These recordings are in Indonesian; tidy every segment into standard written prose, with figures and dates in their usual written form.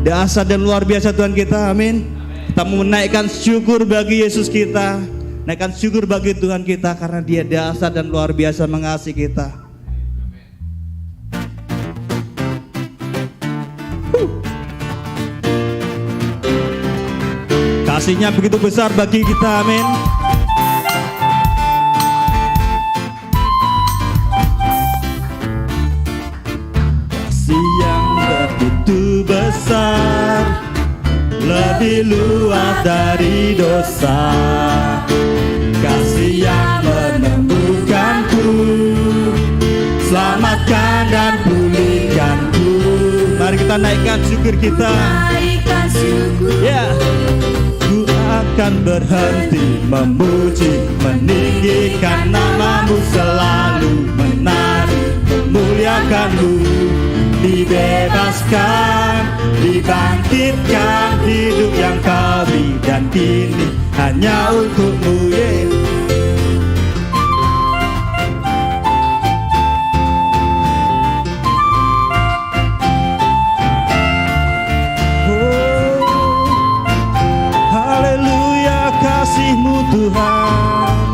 Dahsyat dan luar biasa Tuhan kita, amin. Kita mau menaikkan syukur bagi Yesus kita, naikkan syukur bagi Tuhan kita karena Dia dahsyat dan luar biasa mengasihi kita. Kasih-Nya begitu besar bagi kita, amin. Kasih yang begitu besar, lebih luas dari dosa. Kasih yang menemukanku, selamatkan dan pulihkanku. Mari kita naikkan syukur kita. Naikkan syukur. Ya. Ku akan berhenti memuji, meninggikan nama-Mu, selalu menari, memuliakan-Mu. Dibebaskan, dibangkitkan, hidup yang kami dan kini hanya untuk-Mu, Haleluya, kasih-Mu Tuhan,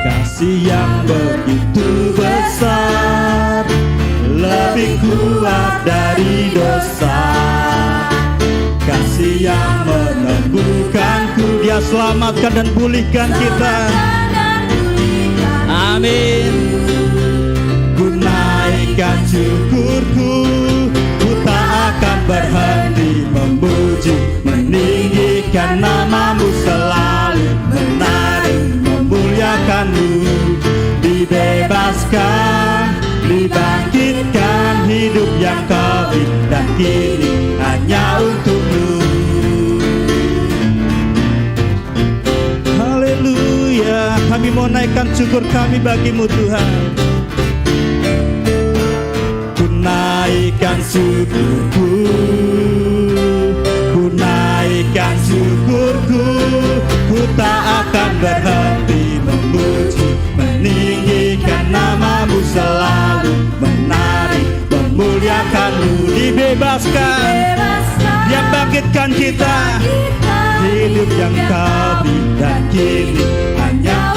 kasih yang begitu besar, lebih kuat dari dosa. Kasih yang meneguhkanku, Dia selamatkan dan pulihkan kita. Amin. Ku naikkan syukurku, ku tak akan berhenti memuji, meninggikan nama-Mu, selalu menari, memuliakan-Mu. Dibebaskan, dibangkitkan, hidup yang kami dan kini hanya untuk-Mu. Haleluya, kami mau naikkan syukur kami bagi-Mu Tuhan. Ku naikkan syukurku, ku naikkan syukurku, ku tak akan berhenti memuji, meninggikan nama-Mu, selalu menari, memuliakan-Mu. Dibebaskan, Dia bangkitkan kita, hidup yang kami dan kini hanya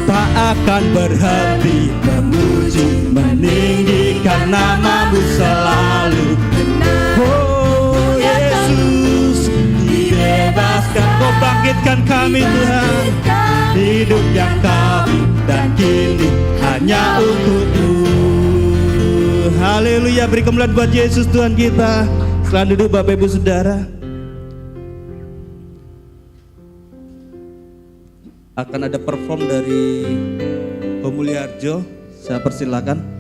tak akan berhenti memuji, meninggikan nama-Mu, selalu. Oh Yesus, dibebaskan, Kau bangkitkan kami Tuhan, hidup yang kami dan kini hanya untuk-Mu. Haleluya, beri kemuliaan buat Yesus Tuhan kita. Selamat duduk Bapak Ibu Saudara. Akan ada perform dari Pemuliharjo, saya persilakan.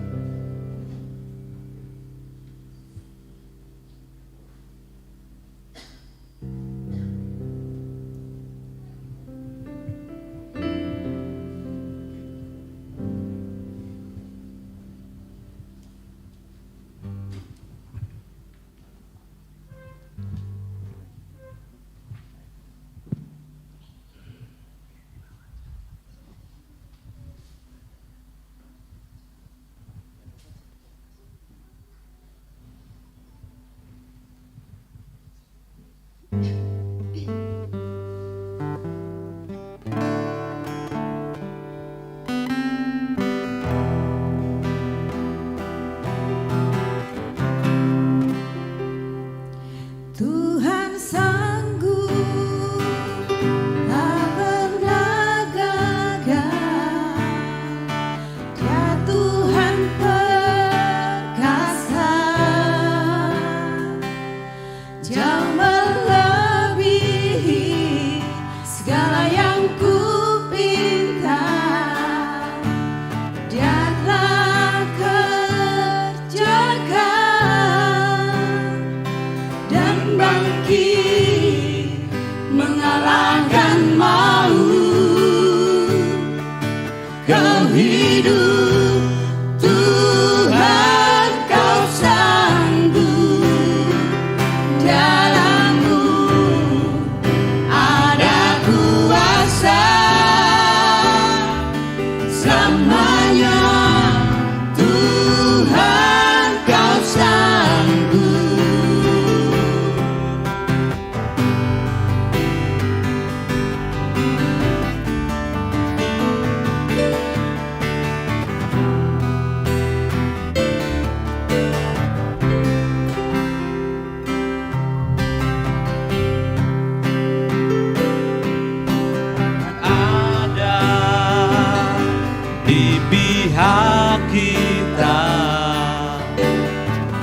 datang,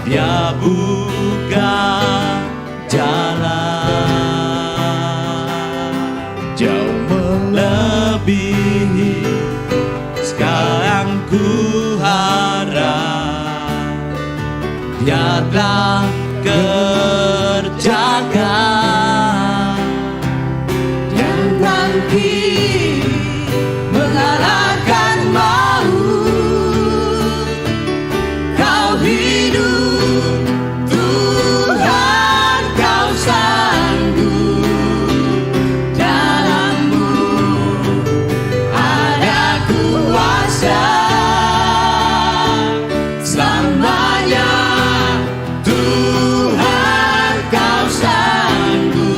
Dia buka jalan jauh melebihi segala yang ku harap. Dia telah kerjakan dan bangkit mengalahkan maut. Kau hidup Tuhan, kau sanggup, dalam-Mu ada kuasa selamanya. Tuhan, kau sanggup.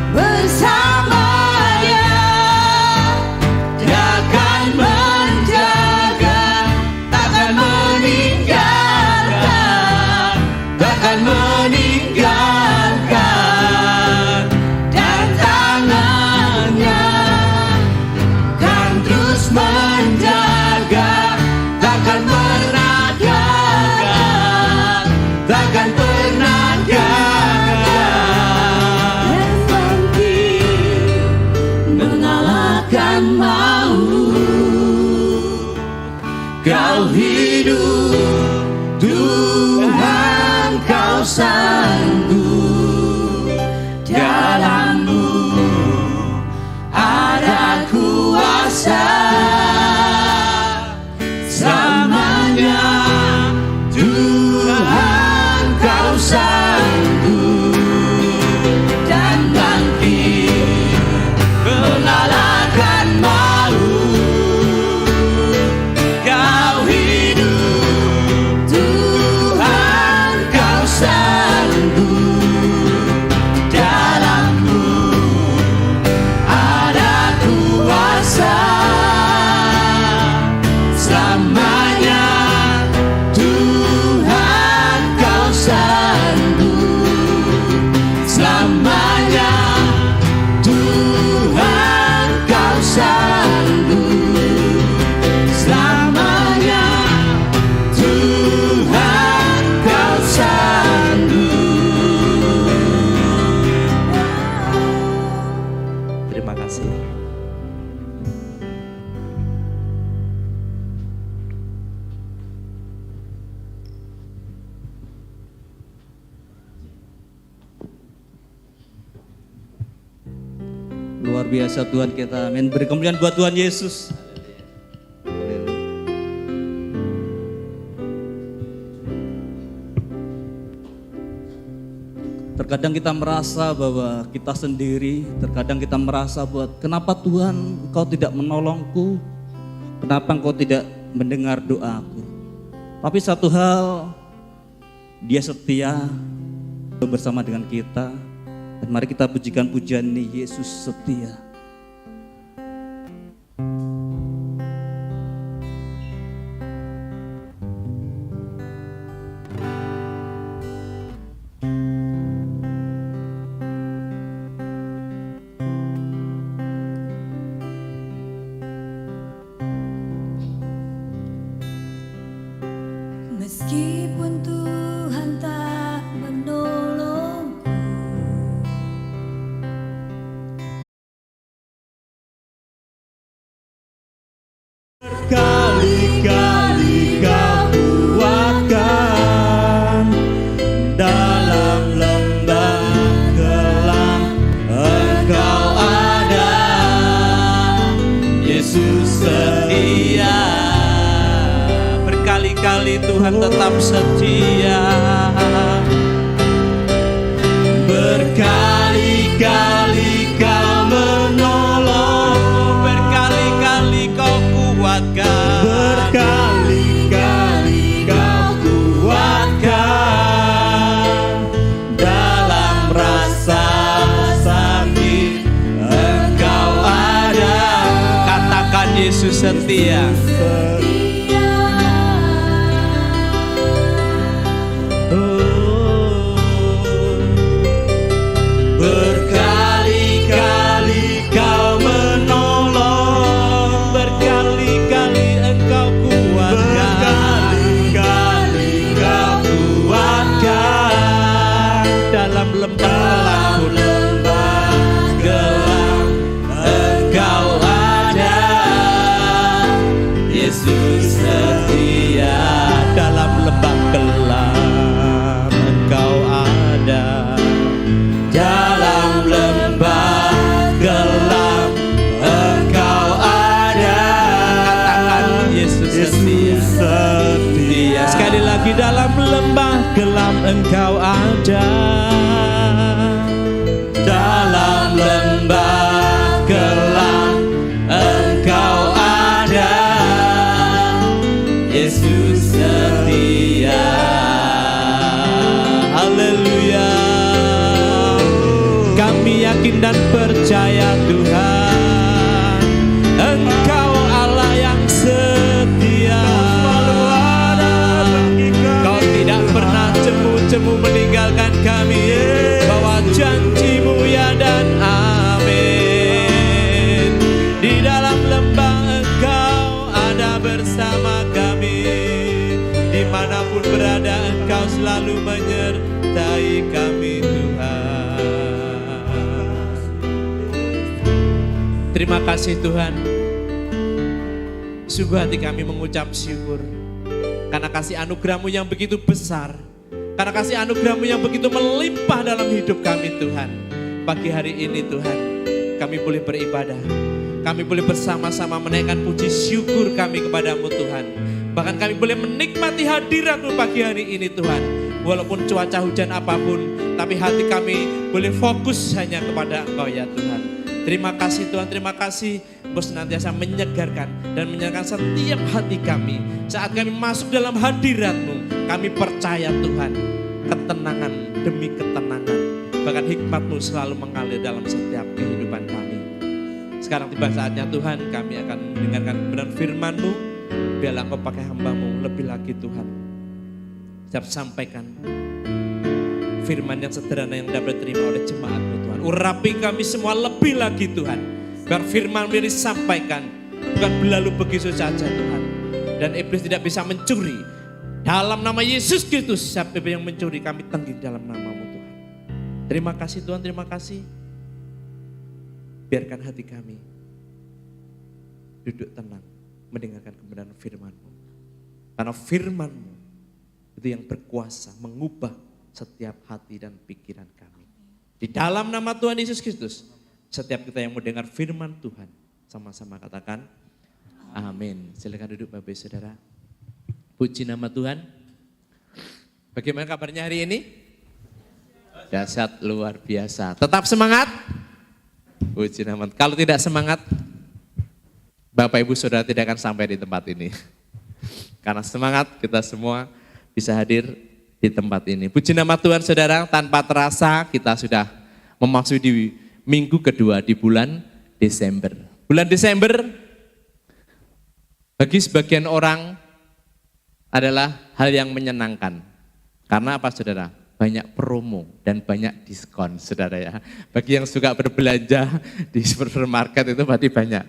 Bersamanya Dia akan menjaga, takkan meninggalkan, takkan meninggalkan. Dan tangannya kan terus menjaga, takkan pernah gagal, takkan pernah gagal. Dan bangkit mengalahkan maut. Kau hidup Tuhan, kau sanggup, dalam-Mu ada kuasa selamanya. Tuhan, kau sanggup, dan bangkit mengalahkan maut. Kau hidup Tuhan, kau sanggup, dalam-Mu ada kuasa selamanya. Tuhan, kau sanggup, selamanya. Tuhan, kau sanggup, selamanya. Tuhan, kau sanggup. Terima kasih. Luar biasa Tuhan kita. Amin. Beri kemuliaan buat Tuhan Yesus. Terkadang kita merasa bahwa kita sendiri, terkadang kita merasa buat kenapa Tuhan Engkau tidak menolongku, kenapa Engkau tidak mendengar doaku. Tapi satu hal, Dia setia bersama dengan kita. Dan mari kita pujikan pujian ini, Yesus setia. Meskipun Tuhan tak menolongku, Kali-kali Kau kuatkan dalam lembah gelap, Engkau ada, Yesus setia. Berkali-kali Tuhan tetap setia. Berkali-kali Kau menolong, berkali-kali Kau kuatkan, berkali-kali Kau kuatkan dalam rasa sakit, Engkau ada. Katakan Yesus setia. setia. Dalam lembah gelap Engkau ada. Dalam lembah gelap Engkau ada. Katakan Yesus setia. Sekali lagi, dalam lembah gelap Engkau ada. Dalam lembah gelap Engkau ada. Yesus setia. Haleluya. Kami yakin dan percaya Tuhan, Engkau Allah yang setia. Kau tidak pernah jemu-jemu meninggalkan kami. Bahwa janji-Mu ya dan amin. Di dalam lembah Engkau ada bersama kami. Dimanapun berada Engkau selalu menyertai kami Tuhan. Terima kasih Tuhan. Sungguh hati kami mengucap syukur karena kasih anugerah-Mu yang begitu besar, karena kasih anugerah-Mu yang begitu melimpah dalam hidup kami Tuhan. Pagi hari ini Tuhan, kami boleh beribadah, kami boleh bersama-sama menaikkan puji syukur kami kepadamu Tuhan. Bahkan kami boleh menikmati hadirat-Mu pagi hari ini Tuhan. Walaupun cuaca hujan apapun, tapi hati kami boleh fokus hanya kepada Engkau ya Tuhan. Terima kasih Tuhan, terima kasih Engkau senantiasa menyegarkan dan menyenangkan setiap hati kami. Saat kami masuk dalam hadirat-Mu, kami percaya Tuhan, ketenangan demi ketenangan, bahkan hikmat-Mu selalu mengalir dalam setiap kehidupan kami. Sekarang tiba saatnya Tuhan, kami akan mendengarkan kebenaran firman-Mu. Biarlah Engkau pakai hamba-Mu lebih lagi Tuhan. Siap sampaikan firman yang sederhana yang dapat diterima oleh jemaat-Mu Tuhan. Urapi kami semua lebih lagi Tuhan. Biar firman-Mu ini disampaikan bukan berlalu begitu saja Tuhan. Dan iblis tidak bisa mencuri. Dalam nama Yesus Kristus, siapa yang mencuri kami tanggung dalam nama-Mu Tuhan. Terima kasih Tuhan, terima kasih. Biarkan hati kami duduk tenang mendengarkan kebenaran firman-Mu. Karena firman-Mu itu yang berkuasa mengubah setiap hati dan pikiran kami. Di dalam nama Tuhan Yesus Kristus, setiap kita yang mendengar firman Tuhan, sama-sama katakan amin. Silakan duduk Bapak Ibu Saudara. Puji nama Tuhan. Bagaimana kabarnya hari ini? Dahsyat, luar biasa. Tetap semangat. Puji nama. Kalau tidak semangat, Bapak Ibu Saudara tidak akan sampai di tempat ini. Karena semangat kita semua bisa hadir di tempat ini. Puji nama Tuhan Saudara, tanpa terasa kita sudah memasuki minggu kedua di bulan Desember. Bulan Desember bagi sebagian orang adalah hal yang menyenangkan. Karena apa Saudara? Banyak promo dan banyak diskon Saudara ya. Bagi yang suka berbelanja di supermarket itu berarti banyak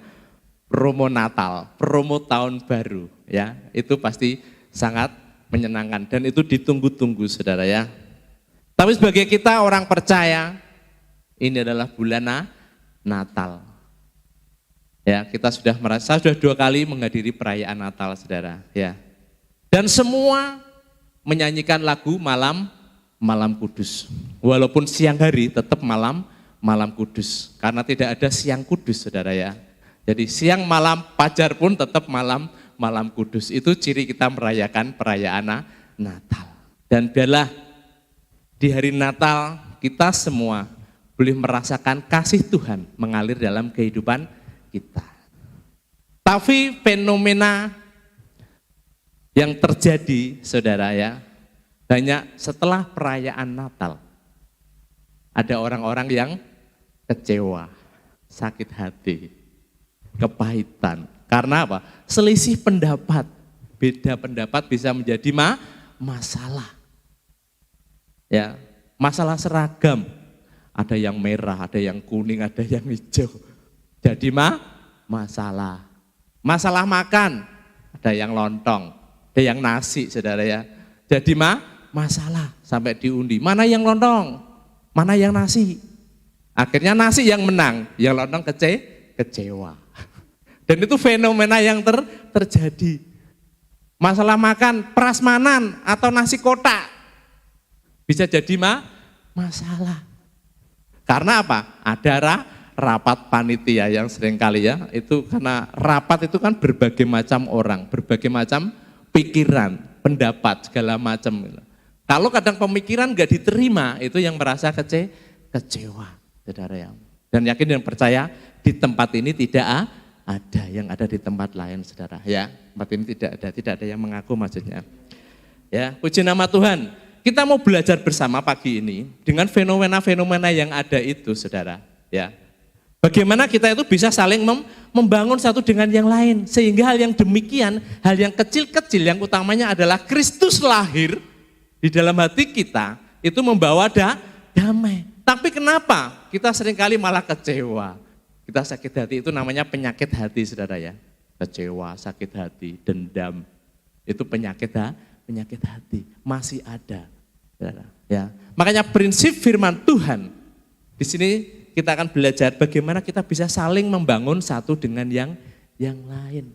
promo Natal, promo tahun baru ya. Itu pasti sangat menyenangkan dan itu ditunggu-tunggu Saudara ya. Tapi sebagai kita orang percaya, ini adalah bulan Natal. Ya, kita sudah merasa sudah 2 kali menghadiri perayaan Natal Saudara ya. Dan semua menyanyikan lagu Malam Kudus. Walaupun siang hari tetap malam kudus karena tidak ada siang kudus Saudara ya. Jadi siang malam fajar pun tetap malam kudus. Itu ciri kita merayakan perayaan Natal. Dan biarlah di hari Natal kita semua boleh merasakan kasih Tuhan mengalir dalam kehidupan kita. Tapi fenomena yang terjadi Saudara ya, banyak setelah perayaan Natal ada orang-orang yang kecewa, sakit hati, kepahitan. Karena apa? Selisih pendapat. Beda pendapat bisa menjadi masalah. Ya, masalah seragam. Ada yang merah, ada yang kuning, ada yang hijau. Jadi masalah. Masalah makan. Ada yang lontong, ada yang nasi Saudara ya. Jadi masalah sampai diundi. Mana yang lontong? Mana yang nasi? Akhirnya nasi yang menang, yang lontong kecewa. Dan itu fenomena yang terjadi. masalah makan prasmanan atau nasi kotak. Bisa jadi masalah. Karena apa? Ada rapat panitia yang sering kali ya, itu karena rapat itu kan berbagai macam orang, berbagai macam pikiran, pendapat, segala macam. Kalau kadang pemikiran gak diterima, itu yang merasa kecewa, saudara ya. Dan yakin dan percaya di tempat ini tidak ada yang ada di tempat lain, saudara ya. Tempat ini tidak ada yang mengaku maksudnya. Ya, puji nama Tuhan. Kita mau belajar bersama pagi ini dengan fenomena-fenomena yang ada itu, saudara ya. Bagaimana kita itu bisa saling membangun satu dengan yang lain. Sehingga hal yang demikian, hal yang kecil-kecil yang utamanya adalah Kristus lahir di dalam hati kita, itu membawa damai. Tapi kenapa kita seringkali malah kecewa? Kita sakit hati, itu namanya penyakit hati, saudara ya. Kecewa, sakit hati, dendam, itu penyakit hati. Masih ada, saudara ya. Makanya prinsip firman Tuhan, di sini kita akan belajar bagaimana kita bisa saling membangun satu dengan yang lain.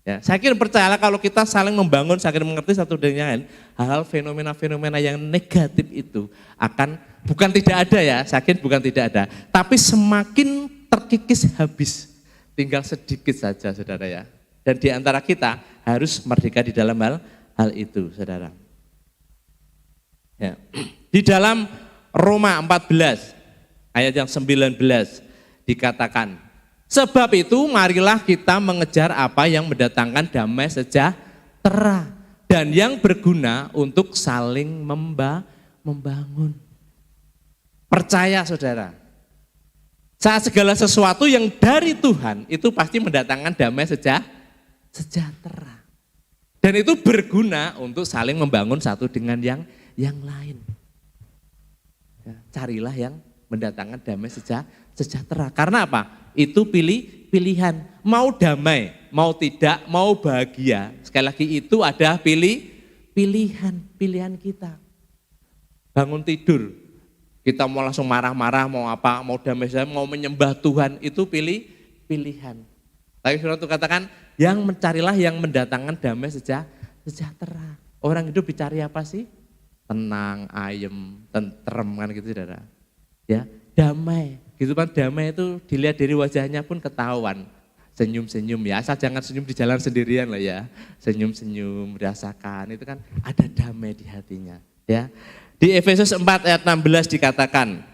Ya, saya kira percayalah kalau kita saling membangun, saling mengerti satu dengan yang lain, hal-hal fenomena-fenomena yang negatif itu akan, bukan tidak ada ya, saya kira bukan tidak ada, tapi semakin terkikis habis, tinggal sedikit saja, saudara ya. Dan di antara kita harus merdeka di dalam hal itu, saudara. Ya. Di dalam Roma 14, ayat yang 19 dikatakan, sebab itu marilah kita mengejar apa yang mendatangkan damai sejahtera dan yang berguna untuk saling membangun. Percaya, saudara, saat segala sesuatu yang dari Tuhan itu pasti mendatangkan damai sejahtera. Dan itu berguna untuk saling membangun satu dengan yang lain. Ya, carilah yang mendatangkan damai sejahtera. Karena apa? Itu pilihan. Mau damai, mau tidak, mau bahagia. Sekali lagi itu ada pilihan kita. Bangun tidur, kita mau langsung marah-marah, mau apa, mau damai saja, mau menyembah Tuhan, itu pilihan. Tapi firman Tuhan katakan, yang mencarilah yang mendatangkan damai sejahtera. Orang hidup dicari apa sih? Tenang, ayem, tentrem kan gitu, saudara. Ya, damai. Gitu kan, damai itu dilihat dari wajahnya pun ketahuan. Senyum-senyum ya, asal jangan senyum di jalan sendirian lah ya. Senyum-senyum, merasakan, itu kan ada damai di hatinya. Ya. Di Efesus 4 ayat 16 dikatakan,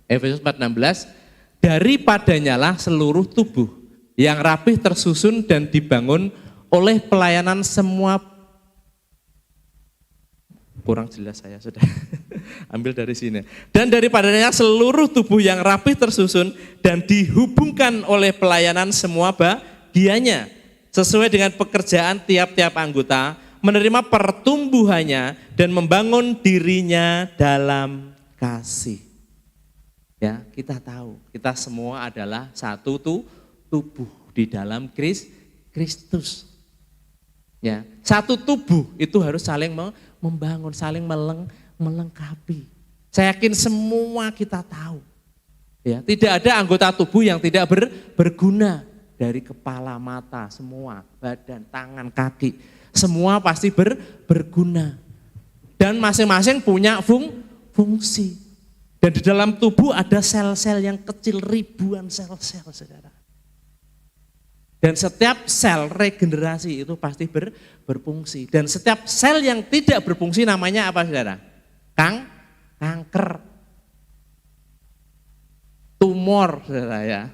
Efesus 4:16, daripadanya lah seluruh tubuh yang rapih tersusun dan dibangun oleh pelayanan semua. Kurang jelas saya sudah ambil dari sini. Dan daripadanya seluruh tubuh yang rapih tersusun dan dihubungkan oleh pelayanan semua bagiannya sesuai dengan pekerjaan tiap-tiap anggota, menerima pertumbuhannya dan membangun dirinya dalam kasih. Ya, kita tahu, kita semua adalah satu tubuh di dalam Kristus. Ya, satu tubuh itu harus saling membangun, saling melengkapi. Saya yakin semua kita tahu. Ya, tidak ada anggota tubuh yang tidak berguna, dari kepala, mata, semua, badan, tangan, kaki, semua pasti berguna. Dan masing-masing punya fungsi. Dan di dalam tubuh ada sel-sel yang kecil, ribuan sel-sel, saudara. Dan setiap sel regenerasi itu pasti berfungsi. Dan setiap sel yang tidak berfungsi namanya apa, saudara? Kanker. Tumor, saudara ya.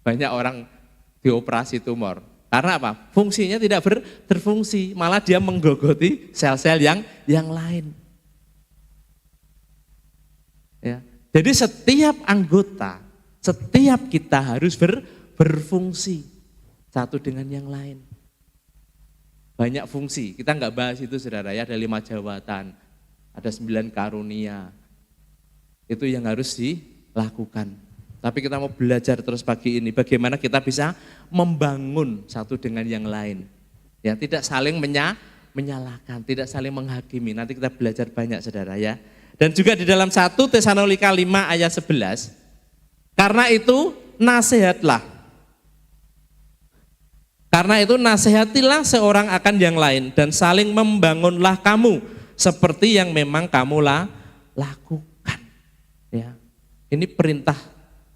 Banyak orang dioperasi tumor. Karena apa? Fungsinya tidak berfungsi, malah dia menggogoti sel-sel yang lain. Ya. Jadi setiap anggota, setiap kita harus berfungsi satu dengan yang lain. Banyak fungsi, kita enggak bahas itu, saudara ya, ada 5 jabatan, ada 9 karunia. Itu yang harus dilakukan. Tapi kita mau belajar terus pagi ini bagaimana kita bisa membangun satu dengan yang lain. Ya, tidak saling menyalahkan, tidak saling menghakimi. Nanti kita belajar banyak, saudara ya. Dan juga di dalam 1 Tesalonika 5 ayat 11. Karena itu nasihatlah Karena itu nasihatilah seorang akan yang lain dan saling membangunlah kamu seperti yang memang kamu lakukan. Ya, ini perintah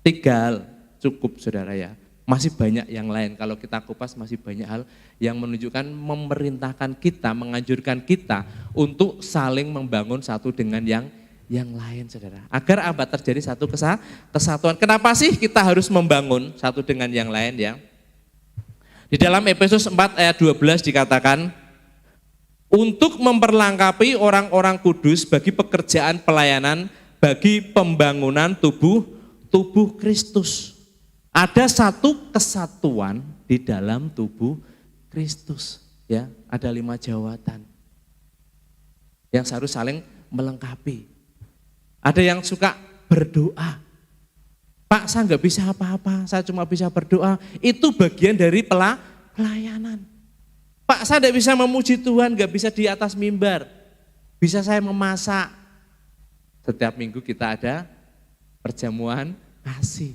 3 hal cukup saudara ya. Masih banyak yang lain, kalau kita kupas masih banyak hal yang menunjukkan memerintahkan kita, menganjurkan kita untuk saling membangun satu dengan yang lain saudara. Agar apa? Terjadi satu kesatuan. Kenapa sih kita harus membangun satu dengan yang lain ya? Di dalam Efesus 4 ayat 12 dikatakan, untuk memperlengkapi orang-orang kudus bagi pekerjaan pelayanan, bagi pembangunan tubuh Kristus. Ada satu kesatuan di dalam tubuh Kristus. Ya, ada 5 jawatan yang harus saling melengkapi. Ada yang suka berdoa. Pak, saya nggak bisa apa-apa, saya cuma bisa berdoa. Itu bagian dari pelayanan. Pak, saya tidak bisa memuji Tuhan, nggak bisa di atas mimbar. Bisa saya memasak. Setiap minggu kita ada perjamuan kasih.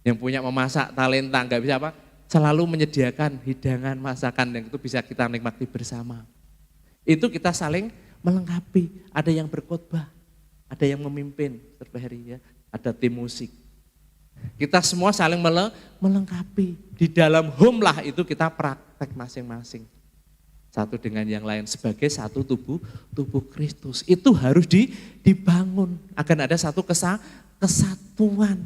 Yang punya memasak talenta, nggak bisa apa, selalu menyediakan hidangan, masakan yang itu bisa kita nikmati bersama. Itu kita saling melengkapi. Ada yang berkhotbah, ada yang memimpin, ya. Ada tim musik. Kita semua saling melengkapi. Di dalam home lah itu kita praktek masing-masing. Satu dengan yang lain sebagai satu tubuh Kristus. Itu harus dibangun. Akan ada satu kesatuan.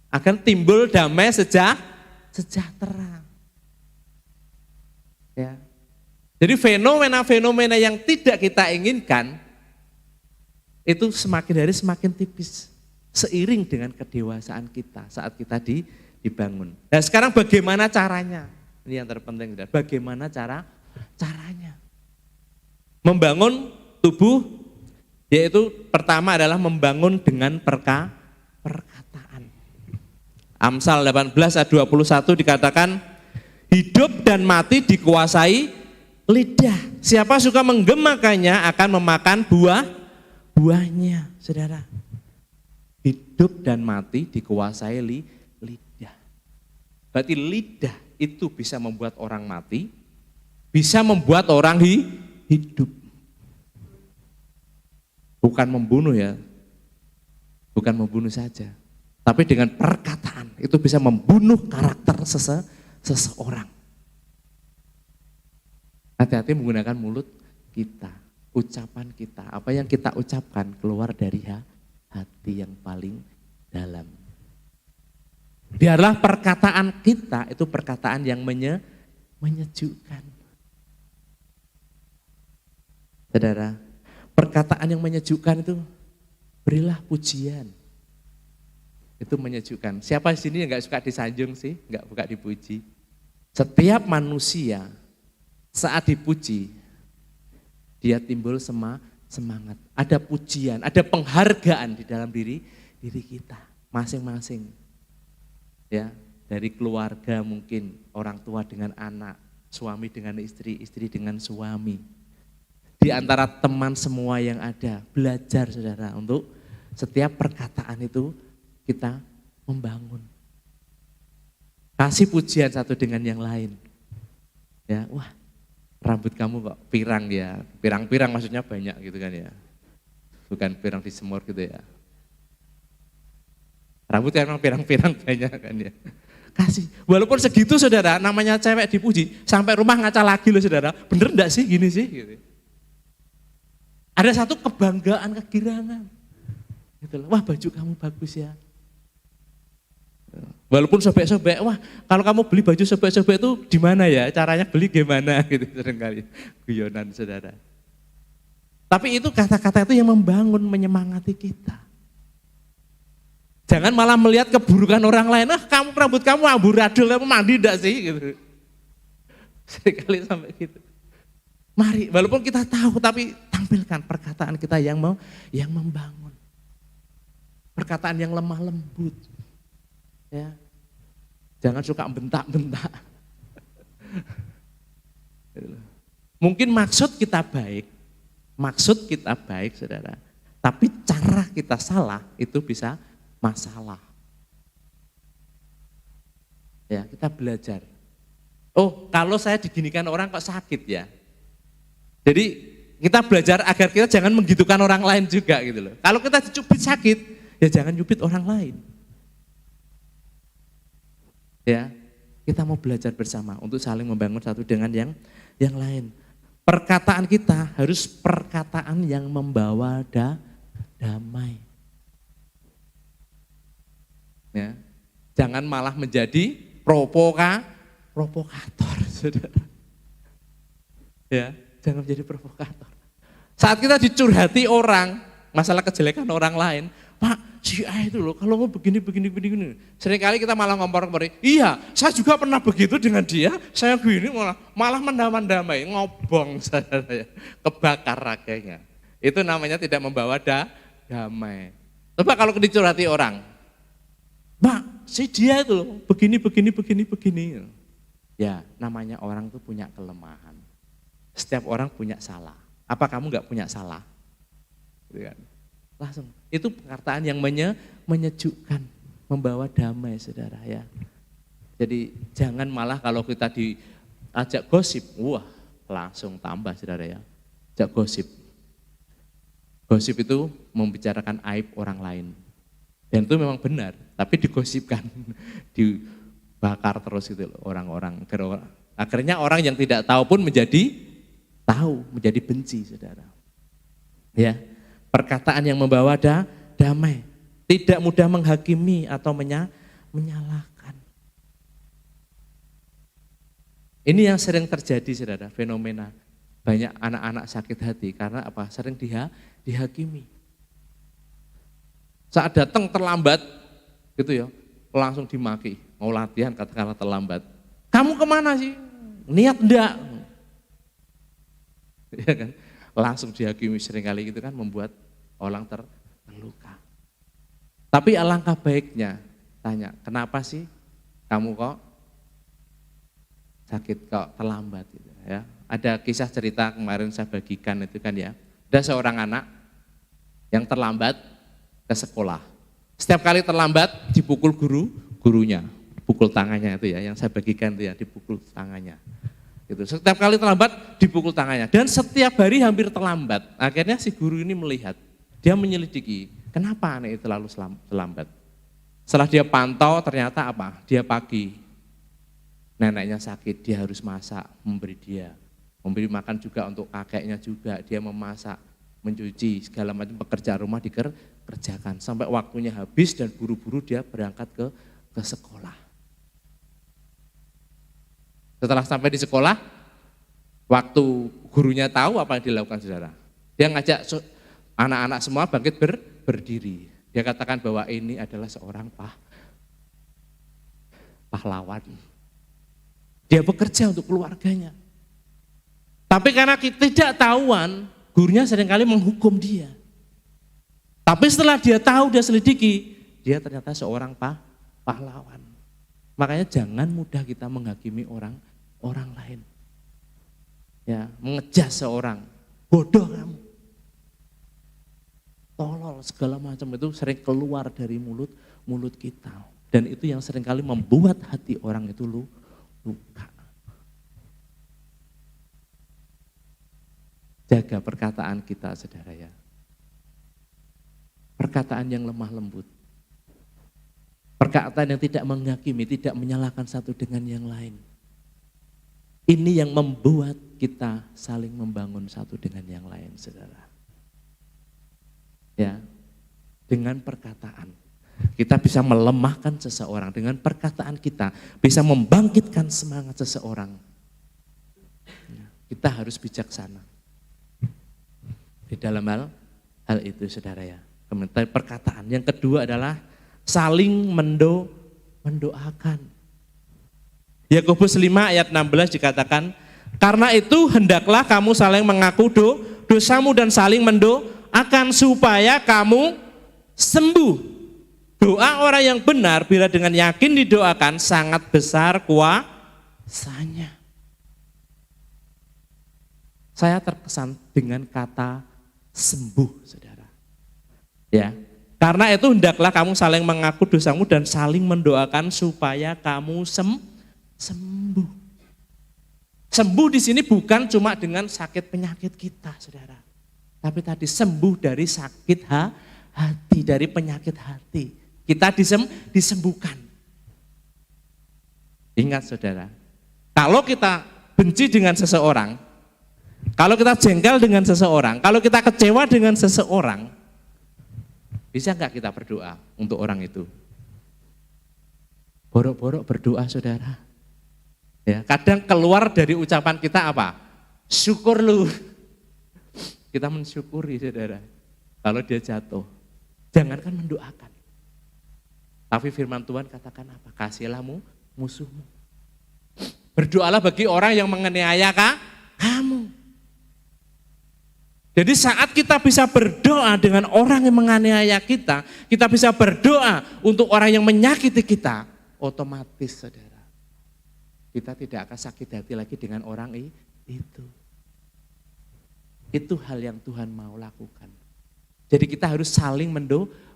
Akan timbul damai sejahtera. Ya. Jadi fenomena-fenomena yang tidak kita inginkan itu semakin hari semakin tipis. Seiring dengan kedewasaan kita saat kita dibangun. Nah sekarang bagaimana caranya? Ini yang terpenting. Bagaimana caranya? Membangun tubuh, yaitu pertama adalah membangun dengan perkataan. Amsal 18 ayat 21 dikatakan, hidup dan mati dikuasai lidah. Siapa suka menggemakannya akan memakan buahnya, saudara. Hidup dan mati dikuasai lidah. Berarti lidah itu bisa membuat orang mati, bisa membuat orang hidup. Bukan membunuh ya, bukan membunuh saja. Tapi dengan perkataan itu bisa membunuh karakter seseorang. Hati-hati menggunakan mulut kita, ucapan kita. Apa yang kita ucapkan keluar dari hati yang paling dalam. Biarlah perkataan kita itu perkataan yang menyejukkan. Saudara, perkataan yang menyejukkan itu berilah pujian. Itu menyejukkan. Siapa di sini yang gak suka disanjung sih? Gak suka dipuji. Setiap manusia saat dipuji, dia timbul semangat. Ada pujian, ada penghargaan di dalam diri kita masing-masing. Ya, dari keluarga mungkin, orang tua dengan anak, suami dengan istri, istri dengan suami. Di antara teman semua yang ada, belajar saudara untuk setiap perkataan itu kita membangun. Kasih pujian satu dengan yang lain. Ya, wah, rambut kamu kok pirang ya. Pirang-pirang maksudnya banyak gitu kan ya. Bukan pirang disemur gitu ya. Rambutnya emang pirang-pirang banyak kan ya. Kasih. Walaupun segitu saudara, namanya cewek dipuji, sampai rumah ngaca lagi loh saudara. Bener enggak sih gini sih? Gitu. Ada satu kebanggaan, kegirangan. Gitu loh. Wah, baju kamu bagus ya. Walaupun sobek-sobek, wah kalau kamu beli baju sobek-sobek itu di mana ya? Caranya beli gimana gitu seringkali. Guyonan saudara. Tapi itu kata-kata itu yang membangun, menyemangati kita. Jangan malah melihat keburukan orang lain. Kamu rambut kamu amburadul, kamu mandi enggak sih gitu. Seringkali sampai gitu. Mari, walaupun kita tahu tapi tampilkan perkataan kita yang membangun. Perkataan yang lemah lembut. Ya. Jangan suka bentak-bentak. Mungkin maksud kita baik saudara. Tapi cara kita salah itu bisa masalah. Ya, kita belajar Oh, kalau saya diginikan orang kok sakit ya. Jadi kita belajar agar kita jangan menggitukan orang lain juga gitu loh. Kalau kita dicubit sakit, ya jangan cubit orang lain. Ya, kita mau belajar bersama untuk saling membangun satu dengan yang lain. Perkataan kita harus perkataan yang membawa damai. Ya, jangan malah menjadi provokator, saudara. Ya, jangan menjadi provokator. Saat kita dicurhati orang, masalah kejelekan orang lain, Pak, si A itu loh, kalau mau begini. Seringkali kita malah ngompor-ngompor, iya, saya juga pernah begitu dengan dia, saya begini malah mendamai, ngobong, saudara, kebakar raganya. Itu namanya tidak membawa damai. Coba kalau dicurhati orang, Pak, si dia itu loh, begini. Ya, namanya orang tuh punya kelemahan. Setiap orang punya salah. Apa kamu nggak punya salah? Gitu kan? Langsung, itu perkataan yang menyejukkan, membawa damai, saudara ya. Jadi jangan malah kalau kita diajak gosip, wah langsung tambah, saudara ya. Ajak gosip. Gosip itu membicarakan aib orang lain. Dan itu memang benar, tapi digosipkan, dibakar terus gitu loh orang-orang. Akhirnya orang yang tidak tahu pun menjadi tahu, menjadi benci, saudara. Ya, perkataan yang membawa damai, tidak mudah menghakimi atau menyalahkan. Ini yang sering terjadi, saudara, fenomena banyak anak-anak sakit hati karena apa? Sering dihakimi. Saat datang terlambat, gitu ya, langsung dimaki. Mau latihan katakanlah terlambat. Kamu kemana sih? Niat enggak? Ya kan? Langsung dihakimi seringkali gitu kan membuat orang terluka. Tapi alangkah baiknya tanya, kenapa sih kamu kok sakit kok terlambat gitu ya. Ada kisah cerita kemarin saya bagikan itu kan ya. Ada seorang anak yang terlambat ke sekolah. Setiap kali terlambat dipukul gurunya, pukul tangannya itu ya, yang saya bagikan itu ya, dipukul tangannya. Gitu. Setiap kali terlambat dipukul tangannya dan setiap hari hampir terlambat. Akhirnya si guru ini melihat, dia menyelidiki, kenapa anak itu terlalu terlambat. Setelah dia pantau ternyata apa? Dia pagi, neneknya sakit, dia harus masak, memberi makan juga untuk kakeknya juga, dia memasak, mencuci, segala macam pekerjaan rumah dikerjakan. Sampai waktunya habis dan buru-buru dia berangkat ke sekolah. Setelah sampai di sekolah, waktu gurunya tahu apa yang dilakukan, saudara. Dia ngajak anak-anak semua bangkit berdiri. Dia katakan bahwa ini adalah seorang pahlawan. Dia bekerja untuk keluarganya. Tapi karena tidak tahuan, gurunya seringkali menghukum dia. Tapi setelah dia tahu, dia selidiki, dia ternyata seorang pahlawan. Makanya jangan mudah kita menghakimi orang lain. Ya, mengejas seorang, bodoh kamu. Tolol segala macam itu sering keluar dari mulut kita. Dan itu yang seringkali membuat hati orang itu luka. Jaga perkataan kita, saudara ya. Perkataan yang lemah lembut. Perkataan yang tidak menghakimi, tidak menyalahkan satu dengan yang lain. Ini yang membuat kita saling membangun satu dengan yang lain, saudara. Ya, dengan perkataan kita bisa melemahkan seseorang, dengan perkataan kita bisa membangkitkan semangat seseorang. Ya, kita harus bijaksana di dalam hal itu, saudara ya. Kemudian perkataan yang kedua adalah saling mendoakan. Yakobus 5 ayat 16 dikatakan, karena itu hendaklah kamu saling mengaku dosamu dan saling mendoakan supaya kamu sembuh. Doa orang yang benar bila dengan yakin didoakan sangat besar kuasanya. Saya terkesan dengan kata sembuh, saudara. Ya, karena itu hendaklah kamu saling mengaku dosamu dan saling mendoakan supaya kamu sembuh. Sembuh di sini bukan cuma dengan sakit penyakit kita, saudara. Tapi tadi sembuh dari sakit hati, dari penyakit hati. Kita disembuhkan. Ingat saudara, kalau kita benci dengan seseorang, kalau kita jengkel dengan seseorang, kalau kita kecewa dengan seseorang, bisa enggak kita berdoa untuk orang itu? Borok-borok berdoa saudara. Ya, kadang keluar dari ucapan kita apa? Syukur lu. Kita mensyukuri saudara. Kalau dia jatuh, jangankan mendoakan. Tapi firman Tuhan katakan apa? Kasihilah musuhmu. Berdoalah bagi orang yang menganiaya kamu. Jadi saat kita bisa berdoa dengan orang yang menganiaya kita bisa berdoa untuk orang yang menyakiti kita, otomatis saudara, kita tidak akan sakit hati lagi dengan orang itu. Itu hal yang Tuhan mau lakukan. Jadi kita harus saling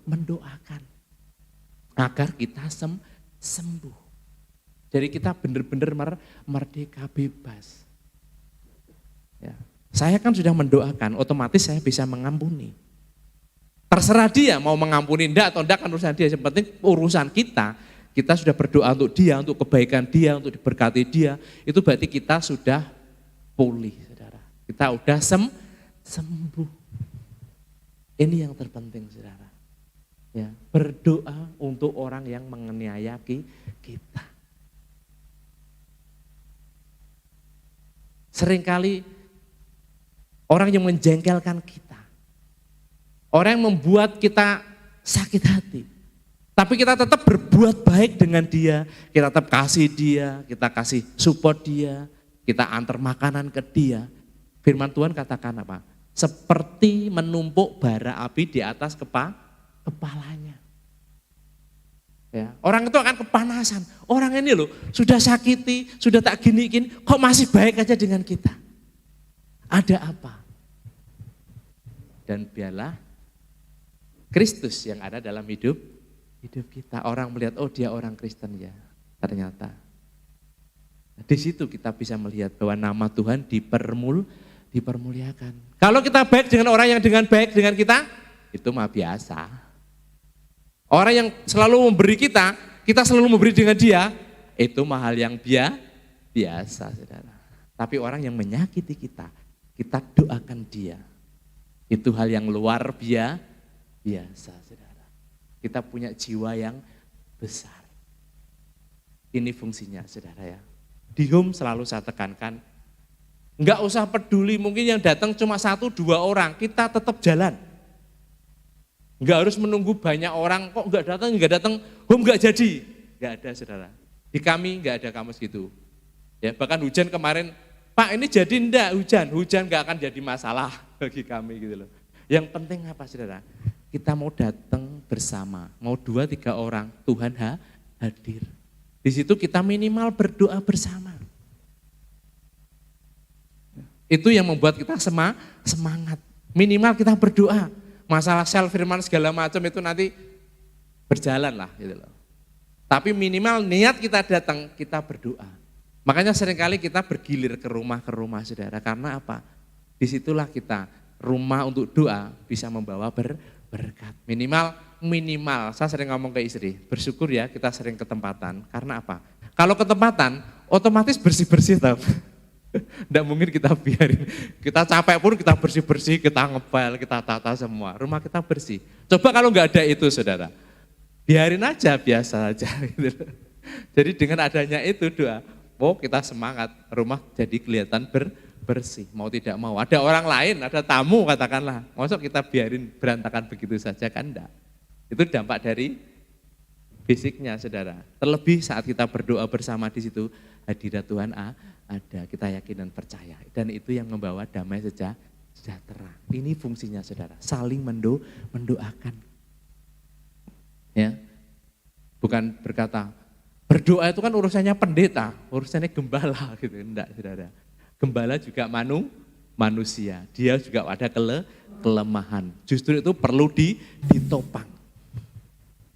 mendoakan agar kita sembuh. Jadi kita benar-benar merdeka bebas. Ya. Saya kan sudah mendoakan, otomatis saya bisa mengampuni. Terserah dia mau mengampuni enggak atau enggak kan urusan dia. Yang penting urusan kita sudah berdoa untuk dia, untuk kebaikan dia, untuk diberkati dia. Itu berarti kita sudah pulih, saudara. Kita sudah sembuh. Ini yang terpenting, saudara. Ya, berdoa untuk orang yang menganiaya kita. Seringkali orang yang menjengkelkan kita, orang yang membuat kita sakit hati, tapi kita tetap berbuat baik dengan dia, kita tetap kasih dia, kita kasih support dia, kita antar makanan ke dia. Firman Tuhan katakan apa? Seperti menumpuk bara api di atas kepalanya. Ya, orang itu akan kepanasan. Orang ini loh sudah sakiti, sudah tak gini-gini, kok masih baik aja dengan kita. Ada apa? Dan biarlah Kristus yang ada dalam hidup kita. Orang melihat, oh dia orang Kristen ya, ternyata. Di situ kita bisa melihat bahwa nama Tuhan dipermuliakan. Kalau kita baik dengan orang yang dengan baik dengan kita, itu mah biasa. Orang yang selalu memberi kita selalu memberi dengan dia, itu mahal yang biasa, saudara. Tapi orang yang menyakiti kita doakan dia. Itu hal yang luar biasa, saudara. Kita punya jiwa yang besar. Ini fungsinya, saudara ya. Di home selalu saya tekankan, enggak usah peduli mungkin yang datang cuma 1-2 orang, kita tetap jalan. Enggak harus menunggu banyak orang, kok enggak datang, home enggak jadi. Enggak ada, saudara. Di kami enggak ada kamus gitu. Ya, bahkan hujan kemarin, Pak ini jadi enggak hujan enggak akan jadi masalah bagi kami gitu loh. Yang penting apa, saudara? Kita mau datang bersama, mau 2-3 orang, Tuhan hadir. Di situ kita minimal berdoa bersama. Itu yang membuat kita semangat. Minimal kita berdoa. Masalah self firman segala macam itu nanti berjalan lah gitu loh. Tapi minimal niat kita datang, kita berdoa. Makanya seringkali kita bergilir ke rumah saudara. Karena apa? Disitulah kita rumah untuk doa bisa membawa berkat. Minimal, saya sering ngomong ke istri, bersyukur ya kita sering ketempatan. Karena apa? Kalau ketempatan otomatis bersih-bersih tau. Tidak mungkin kita biarin, kita capek pun kita bersih-bersih, kita ngepel, kita tata semua, rumah kita bersih. Coba kalau nggak ada itu saudara, biarin aja biasa aja. Gitu. Jadi dengan adanya itu doa, kita semangat, rumah jadi kelihatan bersih, mau tidak mau. Ada orang lain, ada tamu katakanlah, maksud kita biarin berantakan begitu saja kan enggak. Itu dampak dari fisiknya saudara. Terlebih saat kita berdoa bersama di situ, hadirat Tuhan ada, kita yakin dan percaya. Dan itu yang membawa damai sejahtera. Ini fungsinya saudara, saling mendoakan. Ya, bukan berkata, berdoa itu kan urusannya pendeta, urusannya gembala gitu. Enggak saudara, gembala juga manusia, dia juga ada kelemahan. Justru itu perlu ditopang.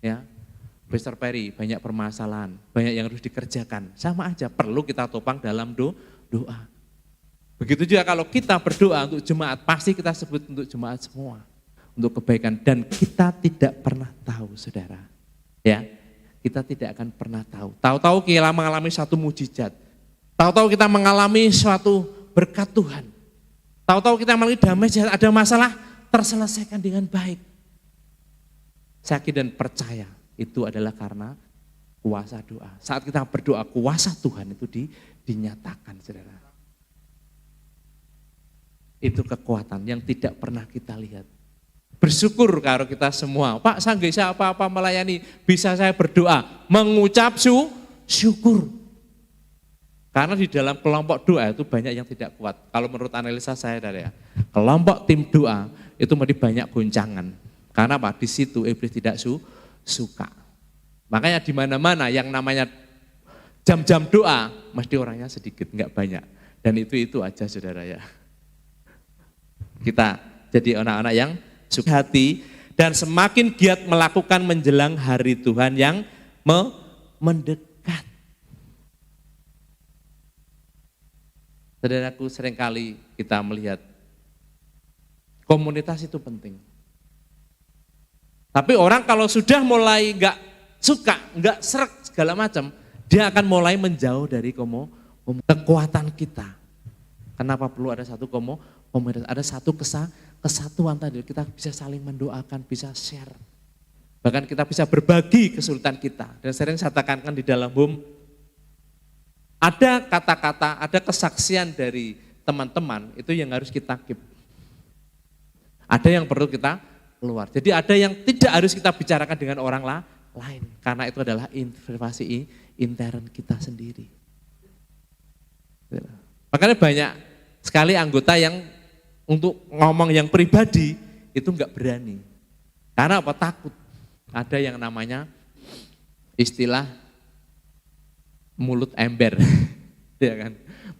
Ya, Pastor Perry, banyak permasalahan, banyak yang harus dikerjakan. Sama aja, perlu kita topang dalam doa. Begitu juga kalau kita berdoa untuk jemaat, pasti kita sebut untuk jemaat semua. Untuk kebaikan. Dan kita tidak pernah tahu, saudara. Ya, kita tidak akan pernah tahu. Tahu-tahu kita mengalami satu mujizat. Tahu-tahu kita mengalami suatu berkat Tuhan. Tahu-tahu kita mengalami damai, ada masalah, terselesaikan dengan baik. Saya yakin dan percaya itu adalah karena kuasa doa. Saat kita berdoa, kuasa Tuhan itu dinyatakan, saudara. Itu kekuatan yang tidak pernah kita lihat. Bersyukur kalau kita semua, Pak, saya nggak bisa apa-apa melayani, bisa saya berdoa, mengucap syukur. Karena di dalam kelompok doa itu banyak yang tidak kuat. Kalau menurut analisa saya, ya, kelompok tim doa itu masih banyak goncangan. Karena apa? Di situ iblis tidak suka. Makanya di mana-mana yang namanya jam-jam doa, mesti orangnya sedikit, enggak banyak. Dan itu aja, saudara ya. Kita jadi anak-anak yang suka hati dan semakin giat melakukan menjelang hari Tuhan yang mendekat. Saudaraku, seringkali kita melihat komunitas itu penting. Tapi orang kalau sudah mulai enggak suka, enggak serak segala macam, dia akan mulai menjauh dari kekuatan kita. Kenapa perlu ada satu komunitas, ada satu kesatuan tadi, kita bisa saling mendoakan, bisa share. Bahkan kita bisa berbagi kesulitan kita. Dan sering saya tekankan di dalam home, ada kata-kata, ada kesaksian dari teman-teman itu yang harus kita keep. Ada yang perlu kita keluar. Jadi ada yang tidak harus kita bicarakan dengan orang lain. Karena itu adalah privasi intern kita sendiri. Makanya banyak sekali anggota yang untuk ngomong yang pribadi itu enggak berani. Karena apa? Takut. Ada yang namanya istilah mulut ember. Ya kan?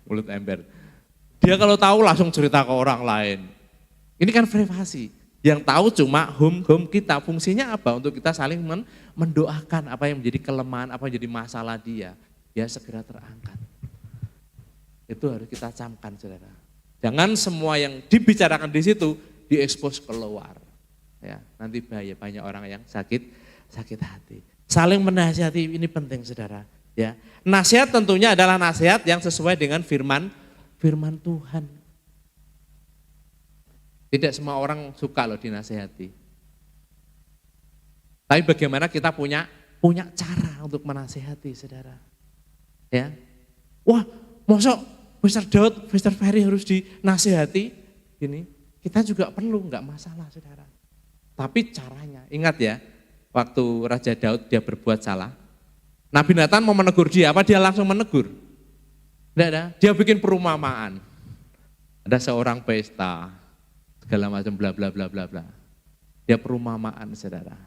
Mulut ember. Dia kalau tahu langsung cerita ke orang lain. Ini kan privasi. Yang tahu cuma home kita. Fungsinya apa? Untuk kita saling mendoakan apa yang menjadi kelemahan, apa yang menjadi masalah dia. Dia segera terangkat. Itu harus kita camkan, saudara. Jangan semua yang dibicarakan di situ diekspos keluar. Ya, nanti bahaya, banyak orang yang sakit hati. Saling menasihati ini penting, saudara. Ya, nasihat tentunya adalah nasihat yang sesuai dengan firman Tuhan. Tidak semua orang suka loh dinasihati. Tapi bagaimana kita punya cara untuk menasihati, saudara. Ya, wah, mosok Mr. Daud, Mr. Ferry harus dinasihati. Gini, kita juga perlu, enggak masalah, saudara. Tapi caranya, ingat ya, waktu Raja Daud dia berbuat salah. Nabi Nathan mau menegur dia, apa dia langsung menegur? Tidak ada, dia bikin perumpamaan. Ada seorang pesta, segala macam bla bla bla bla bla. Dia perumpamaan, saudara.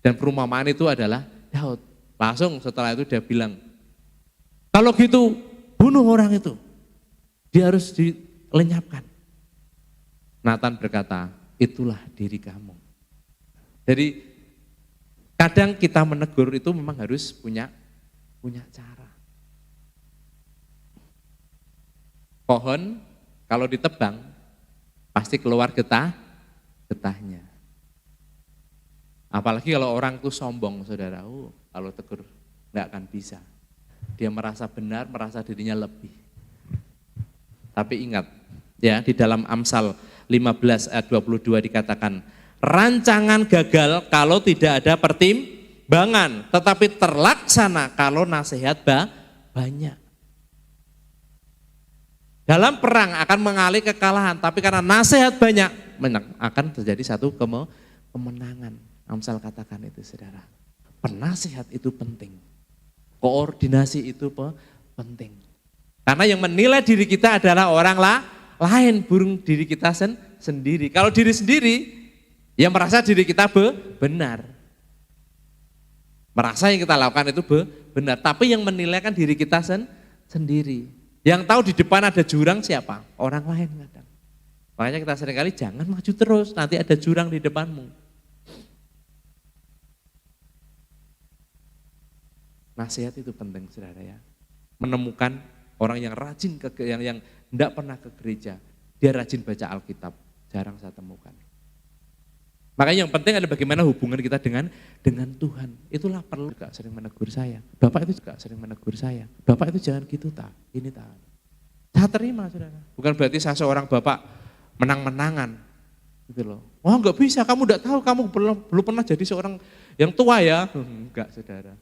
Dan perumpamaan itu adalah Daud. Langsung setelah itu dia bilang, kalau gitu bunuh orang itu. Dia harus dilenyapkan. Nathan berkata, itulah diri kamu. Jadi kadang kita menegur itu memang harus punya cara. Pohon kalau ditebang pasti keluar getahnya. Apalagi kalau orang itu sombong, saudara. Kalau tegur nggak akan bisa. Dia merasa benar, merasa dirinya lebih. Tapi ingat, ya di dalam Amsal 15 ayat 22 dikatakan, rancangan gagal kalau tidak ada pertimbangan, tetapi terlaksana kalau nasihat banyak. Dalam perang akan mengalih kekalahan, tapi karena nasihat banyak akan terjadi satu kemenangan. Amsal katakan itu, saudara. Penasihat itu penting. Koordinasi itu penting. Karena yang menilai diri kita adalah orang lain, burung diri kita sendiri. Kalau diri sendiri, ya merasa diri kita benar. Merasa yang kita lakukan itu benar. Tapi yang menilai kan diri kita sendiri. Yang tahu di depan ada jurang siapa? Orang lain kadang. Makanya kita seringkali jangan maju terus, nanti ada jurang di depanmu. Nasihat itu penting, saudara ya. Menemukan Orang yang rajin yang enggak pernah ke gereja, dia rajin baca Alkitab, jarang saya temukan. Makanya yang penting adalah bagaimana hubungan kita dengan Tuhan. Itulah perlu juga sering menegur saya. Bapak itu juga sering menegur saya. Bapak itu jangan gitu ini tak. Saya terima, saudara. Bukan berarti saya seorang bapak menang-menangan, gitu loh. Oh enggak bisa, kamu enggak tahu, kamu belum pernah jadi seorang yang tua ya. Enggak, saudara.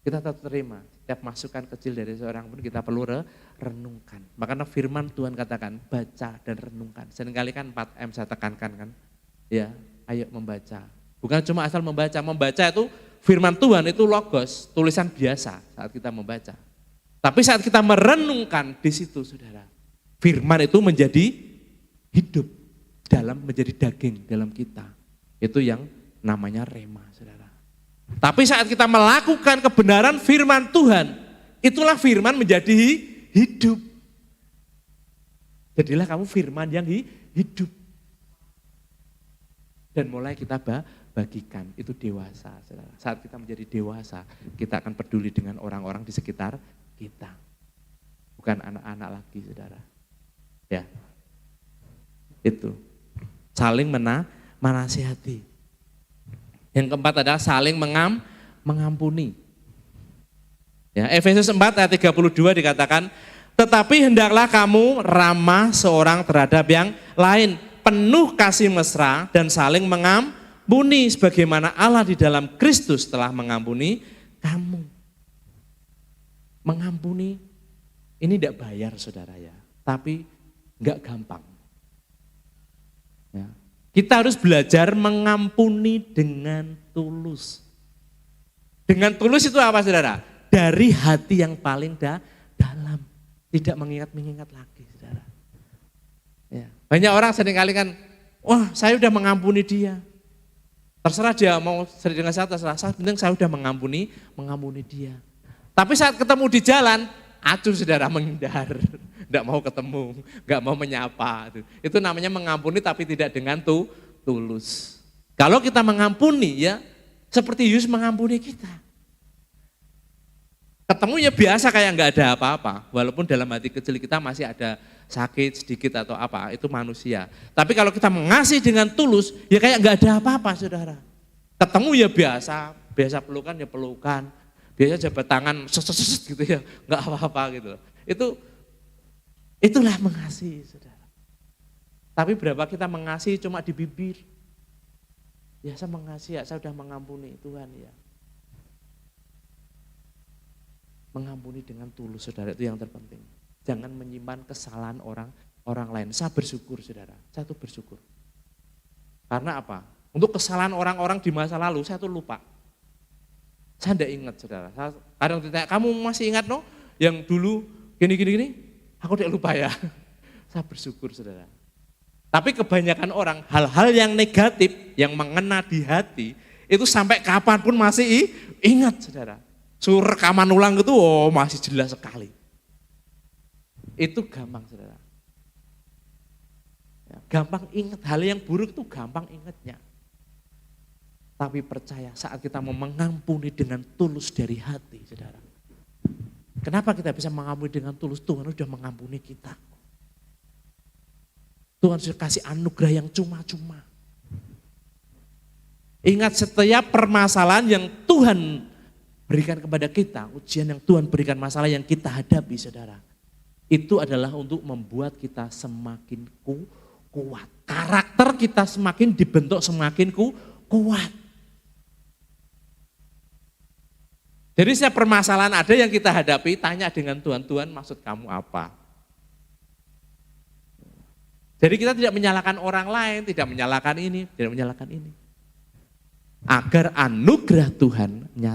Kita tetap terima, setiap masukan kecil dari seorang pun kita perlu renungkan. Makanya firman Tuhan katakan, baca dan renungkan. Seringkali kan 4M saya tekankan kan, ya ayo membaca. Bukan cuma asal membaca itu firman Tuhan itu logos, tulisan biasa saat kita membaca. Tapi saat kita merenungkan di situ saudara, firman itu menjadi hidup, menjadi daging dalam kita. Itu yang namanya rema saudara. Tapi saat kita melakukan kebenaran firman Tuhan, itulah firman menjadi hidup. Jadilah kamu firman yang hidup. Dan mulai kita bagikan, itu dewasa. Saudara. Saat kita menjadi dewasa, kita akan peduli dengan orang-orang di sekitar kita. Bukan anak-anak lagi, saudara. Ya, itu. Saling menasihati. Yang keempat adalah saling mengampuni. Ya, Efesus 4 ayat 32 dikatakan, tetapi hendaklah kamu ramah seorang terhadap yang lain, penuh kasih mesra dan saling mengampuni sebagaimana Allah di dalam Kristus telah mengampuni kamu. Mengampuni ini tidak bayar saudara ya, tapi enggak gampang. Ya. Kita harus belajar mengampuni dengan tulus. Dengan tulus itu apa saudara? Dari hati yang paling dalam. Tidak mengingat-mengingat lagi saudara. Ya. Banyak orang seringkali kan, wah saya udah mengampuni dia. Terserah dia mau sering dengan saya, terserah. Penting saya udah mengampuni dia. Tapi saat ketemu di jalan, acuh saudara menghindar. Tidak mau ketemu, nggak mau menyapa. Itu namanya mengampuni tapi tidak dengan tulus. Kalau kita mengampuni ya, seperti Yesus mengampuni kita. Ketemu ya biasa kayak nggak ada apa-apa. Walaupun dalam hati kecil kita masih ada sakit sedikit atau apa, itu manusia. Tapi kalau kita mengasihi dengan tulus, ya kayak nggak ada apa-apa saudara. Ketemu ya biasa pelukan ya pelukan. Biasa jabat tangan gitu ya, nggak apa-apa gitu. Itulah mengasihi, saudara. Tapi berapa kita mengasihi cuma di bibir? Ya saya mengasihi, ya saya sudah mengampuni Tuhan ya. Mengampuni dengan tulus, saudara, itu yang terpenting. Jangan menyimpan kesalahan orang lain. Saya bersyukur, saudara. Saya tuh bersyukur. Karena apa? Untuk kesalahan orang-orang di masa lalu, saya tuh lupa. Saya tidak ingat, saudara. Saya kadang ditanya, kamu masih ingat no? Yang dulu gini. Aku tidak lupa ya. Saya bersyukur saudara. Tapi kebanyakan orang hal-hal yang negatif yang mengena di hati itu sampai kapanpun masih ingat saudara. Suruh rekaman ulang itu masih jelas sekali. Itu gampang saudara. Ya, gampang ingat hal yang buruk itu gampang ingatnya. Tapi percaya saat kita mau mengampuni dengan tulus dari hati saudara. Kenapa kita bisa mengampuni dengan tulus? Tuhan sudah mengampuni kita. Tuhan sudah kasih anugerah yang cuma-cuma. Ingat setiap permasalahan yang Tuhan berikan kepada kita, ujian yang Tuhan berikan masalah yang kita hadapi saudara. Itu adalah untuk membuat kita semakin kuat. Karakter kita semakin dibentuk semakin kuat. Jadi setiap permasalahan ada yang kita hadapi, tanya dengan Tuhan, Tuhan maksud kamu apa? Jadi kita tidak menyalahkan orang lain, tidak menyalahkan ini. Agar anugerah Tuhan nyata.